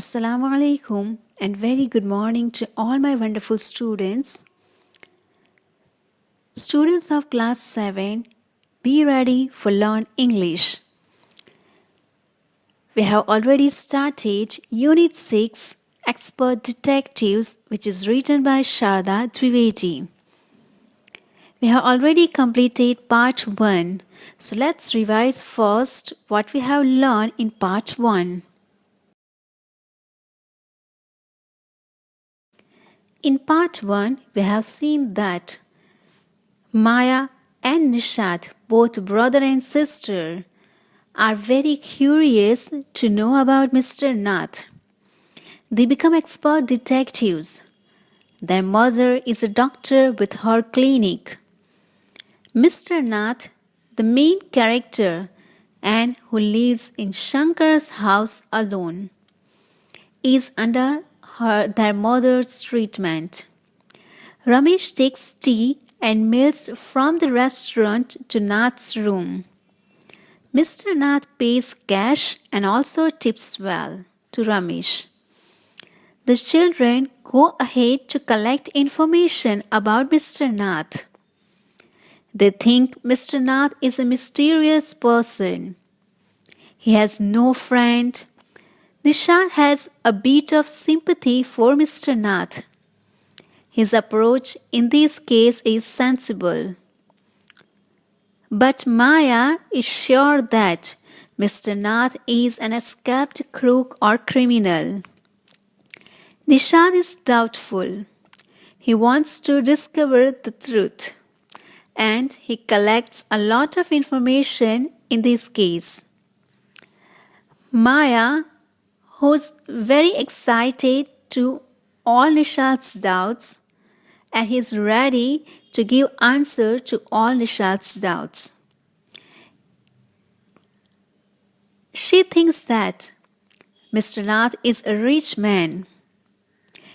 Assalamu alaikum and very good morning to all my wonderful students. Students of class 7, be ready for Learn English. We have already started unit 6 Expert Detectives, which is written by Sharda Trivedi. We have already completed part 1. So let's revise first what we have learned in part 1. In part 1, we have seen that Maya and Nishad, both brother and sister, are very curious to know about Mr. Nath. They become expert detectives. Their mother is a doctor with her clinic. Mr. Nath, the main character and who lives in Shankar's house alone, is under their mother's treatment. Ramesh takes tea and meals from the restaurant to Nath's room. Mr. Nath pays cash and also tips well to Ramesh. The children go ahead to collect information about Mr. Nath. They think Mr. Nath is a mysterious person. He has no friend. Nishad has a bit of sympathy for Mr. Nath. His approach in this case is sensible. But Maya is sure that Mr. Nath is an escaped crook or criminal. Nishad is doubtful. He wants to discover the truth, and he collects a lot of information in this case. Maya, who's very excited to all Nishad's doubts, and he's ready to give answer to all Nishad's doubts. She thinks that Mr. Nath is a rich man.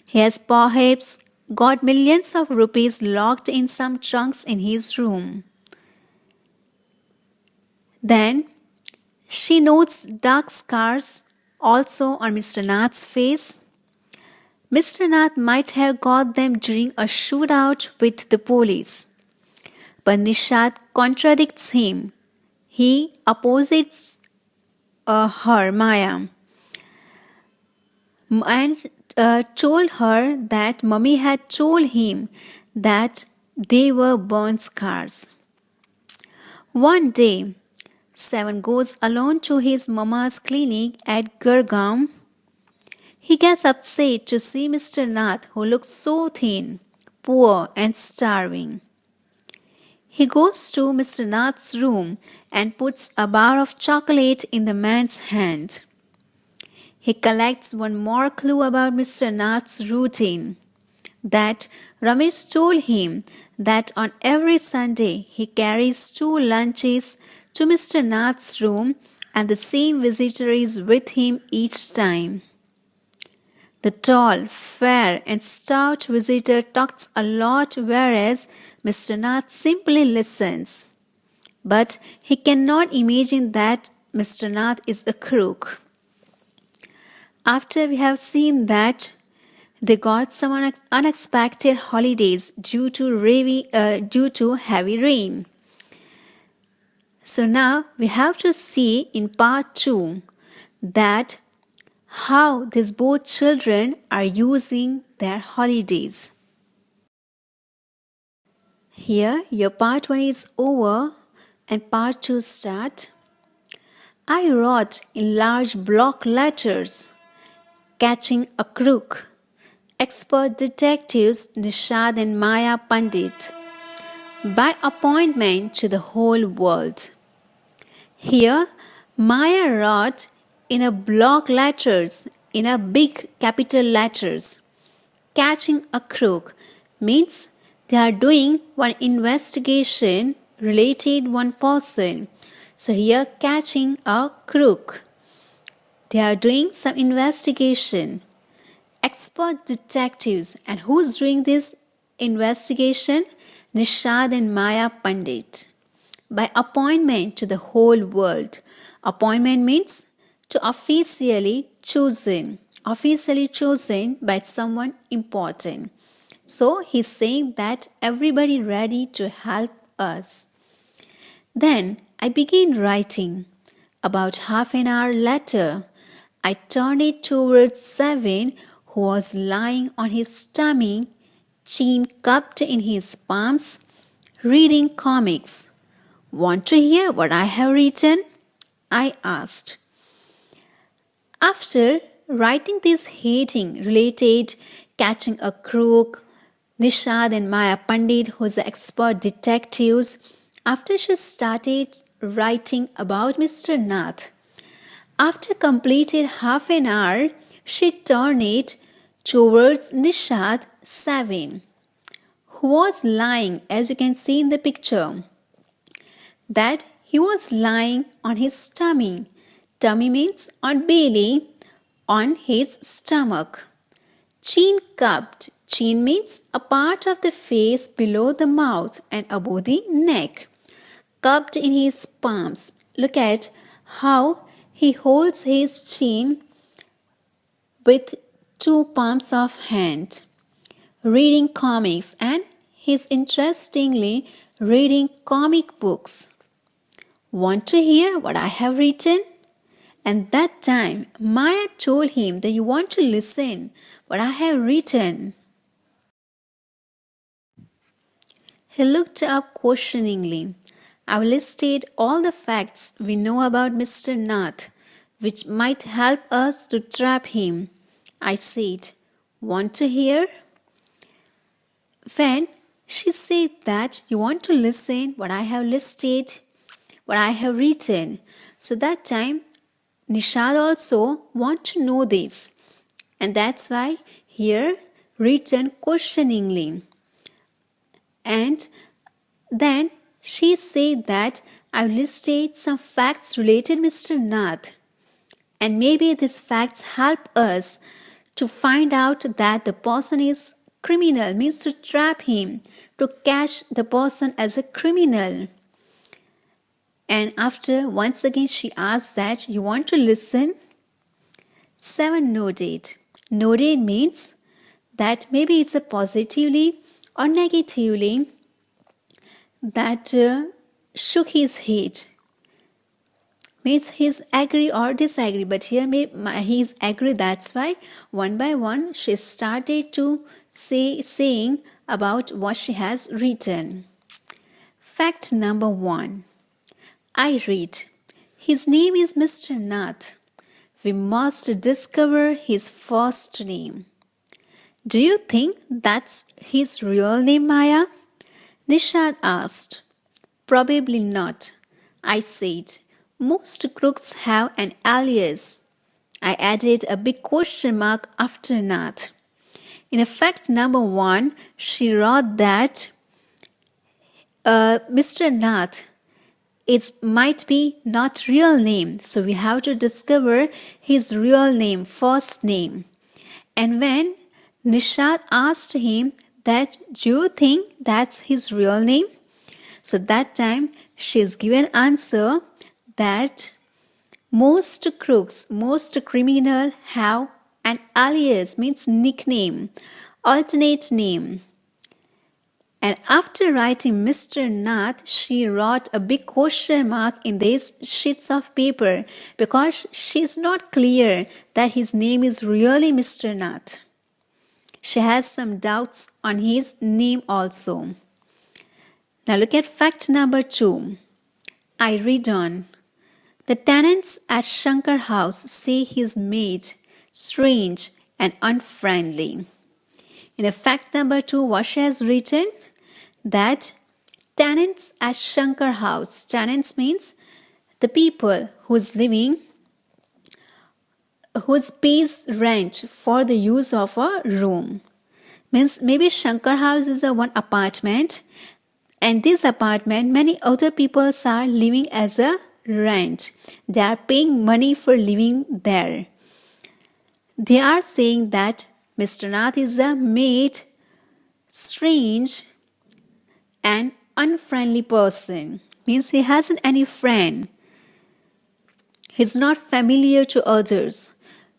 He has perhaps got millions of rupees locked in some trunks in his room. Then she notes dark scars also on Mr. Nath's face. Mr. Nath might have got them during a shootout with the police. But Nishad contradicts him. He opposes her, Maya, and told her that Mummy had told him that they were burn scars. One day, 7 goes alone to his mama's clinic at Gurgaon. He gets upset to see Mr. Nath, who looks so thin, poor and starving. He goes to Mr. Nath's room and puts a bar of chocolate in the man's hand. He collects one more clue about Mr. Nath's routine, that Ramesh told him that on every Sunday he carries 2 lunches to Mr. Nath's room and the same visitor is with him each time. The tall, fair and stout visitor talks a lot whereas Mr. Nath simply listens. But he cannot imagine that Mr. Nath is a crook. After we have seen that they got some unexpected holidays due to heavy rain. So now we have to see in part 2 that how these both children are using their holidays. Here your part 1 is over and part 2 start. I wrote in large block letters, catching a crook, expert detectives Nishad and Maya Pandit, by appointment to the whole world. Here Maya wrote in a block letters, in a big capital letters. Catching a crook means they are doing one investigation related one person. So here catching a crook. They are doing some investigation. Expert detectives. And who's doing this investigation? Nishad and Maya Pandit. By appointment to the whole world. Appointment means to officially chosen officially chosen by someone important. So he's saying that everybody ready to help us. Then I began writing. About half an hour later, I turned it towards Seven, who was lying on his stomach, chin cupped in his palms, reading comics. Want to hear what I have written? I asked. After writing this hating related catching a crook, Nishad and Maya Pandit, who's expert detectives, after she started writing about Mr. Nath, after completed half an hour, she turned it towards Nishad 7, who was lying, as you can see in the picture, that he was lying on his tummy. Tummy means on belly, on his stomach. Chin cupped. Chin means a part of the face below the mouth and above the neck. Cupped in his palms. Look at how he holds his chin with two palms of hand. Reading comics, and he's interestingly reading comic books. Want to hear what I have written? And that time, Maya told him that you want to listen what I have written. He looked up questioningly. I listed all the facts we know about Mr. Nath, which might help us to trap him. I said, want to hear? When she said that you want to listen what I have listed, what I have written, so that time Nishad also want to know this, and that's why here written questioningly. And then she said that I've listed some facts related Mr. Nath, and maybe these facts help us to find out that the person is criminal, means to trap him, to catch the person as a criminal. And after once again she asked that you want to listen? 7 nodded. Nodded means that maybe it's a positively or negatively that shook his head. Means he's agree or disagree, but here he's agree. That's why one by one she started to saying about what she has written. Fact number 1. I read, his name is Mr. Nath. We must discover his first name. Do you think that's his real name, Maya? Nishad asked. Probably not, I said. Most crooks have an alias. I added a big question mark after Nath. In fact number 1, she wrote that Mr. Nath, it might be not real name, so we have to discover his real name, first name. And when Nishad asked him that, do you think that's his real name? So that time she's given answer that most crooks, most criminal have an alias, means nickname, alternate name. And after writing Mr. Nath, she wrote a big question mark in these sheets of paper because she's not clear that his name is really Mr. Nath. She has some doubts on his name also. Now look at fact number 2. I read on. The tenants at Shankar house say he's made strange and unfriendly. In fact number 2, what she has written? That tenants at Shankar house. Tenants means the people who's living, who's pays rent for the use of a room. Means maybe Shankar house is a one apartment, and this apartment many other people are living as a rent. They are paying money for living there. They are saying that Mr. Nath is a made strange and unfriendly person. Means he hasn't any friend. He's not familiar to others.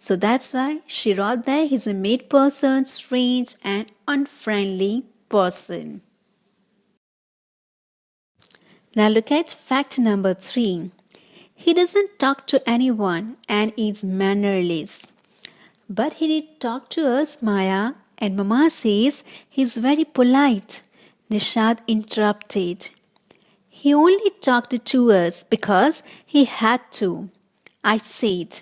So that's why she wrote that he's a mad person, strange and unfriendly person. Now look at fact number 3. He doesn't talk to anyone and is mannerless. But he did talk to us, Maya, and Mama says he's very polite. Nishad interrupted. He only talked to us because he had to, I said.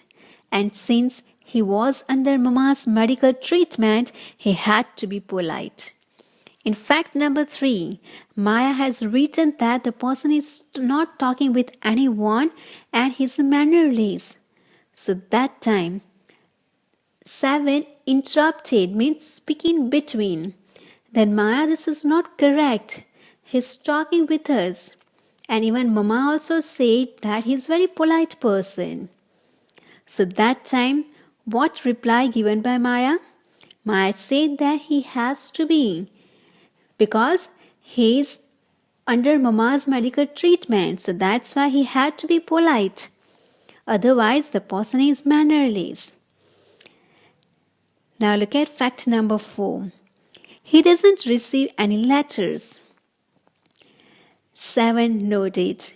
And since he was under Mama's medical treatment, he had to be polite. In fact number 3, Maya has written that the person is not talking with anyone and he's mannerless. So that time, 7 interrupted means speaking between. Then Maya, this is not correct. He's talking with us. And even Mama also said that he's a very polite person. So that time, what reply given by Maya? Maya said that he has to be because he's under Mama's medical treatment. So that's why he had to be polite. Otherwise, the person is mannerless. Now look at fact number 4. He doesn't receive any letters. 7 noted.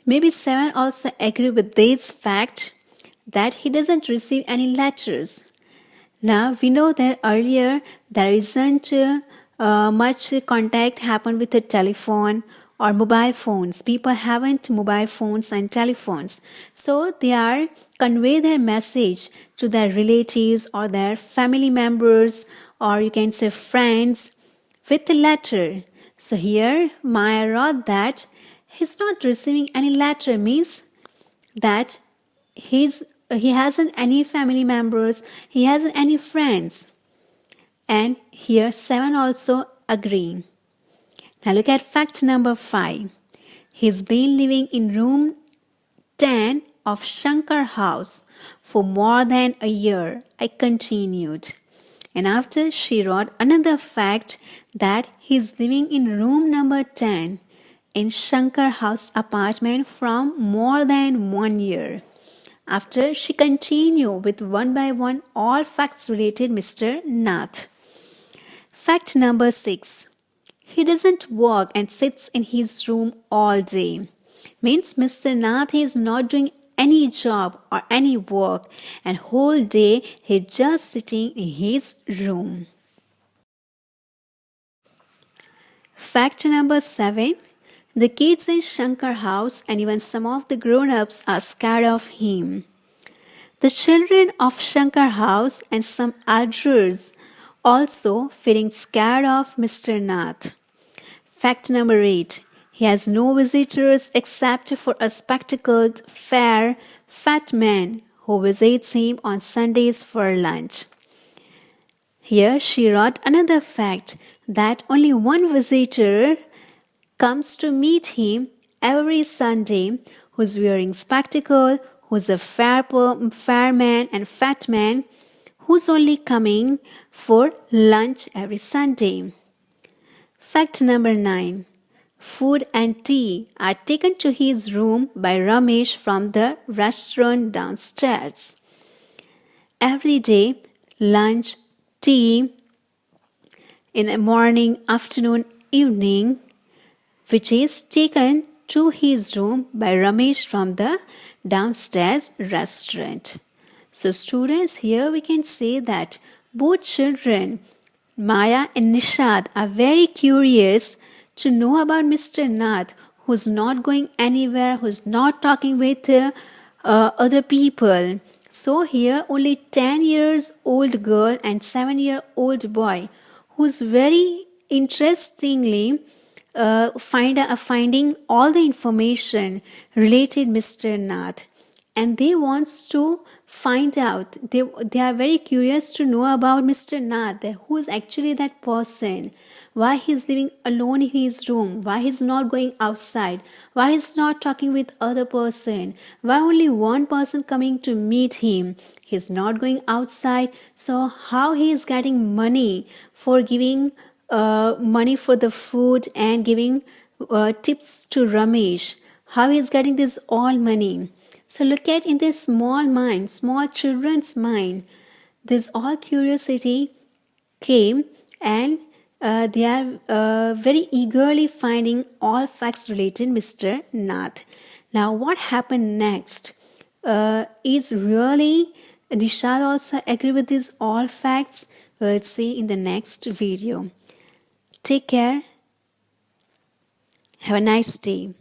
Maybe 7 also agree with this fact that he doesn't receive any letters. Now we know that earlier there isn't much contact happen with the telephone or mobile phones. People haven't mobile phones and telephones. So they are convey their message to their relatives or their family members or you can say friends with a letter. So here Maya wrote that he's not receiving any letter means that he hasn't any family members, he hasn't any friends. And here 7 also agree. Now look at fact number 5. He's been living in room 10 of Shankar house for more than a year. I continued. And after she wrote another fact that he's living in room number 10 in Shankar house apartment from more than 1 year. After she continued with one by one all facts related Mr. Nath. Fact number 6. He doesn't work and sits in his room all day. Means Mr. Nath is not doing any job or any work and whole day he's just sitting in his room. Fact number 7. The kids in Shankar house and even some of the grown-ups are scared of him. The children of Shankar house and some elders also feeling scared of Mr. Nath. Fact number 8. He has no visitors except for a spectacled, fair, fat man who visits him on Sundays for lunch. Here she wrote another fact that only one visitor comes to meet him every Sunday who's wearing spectacles, who's a fair man and fat man who's only coming for lunch every Sunday. Fact number 9. Food and tea are taken to his room by Ramesh from the restaurant downstairs. Every day, lunch, tea, in the morning, afternoon, evening, which is taken to his room by Ramesh from the downstairs restaurant. So students, here we can say that both children, Maya and Nishad, are very curious to know about Mr. Nath, who's not going anywhere, who's not talking with other people. So here only 10 years old girl and 7-year-old boy who's very interestingly finding all the information related Mr. Nath, and they wants to find out. They are very curious to know about Mr. Nath, who is actually that person, why he's living alone in his room, why he's not going outside, why he's not talking with other person, why only one person coming to meet him, he's not going outside. So how he is getting money for giving money for the food and giving tips to Ramesh, how he is getting this all money. So look at in this small mind, small children's mind, this all curiosity came, and they are very eagerly finding all facts related Mr. Nath. Now what happened next? Is really Nishad also agree with these all facts? We'll see in the next video. Take care. Have a nice day.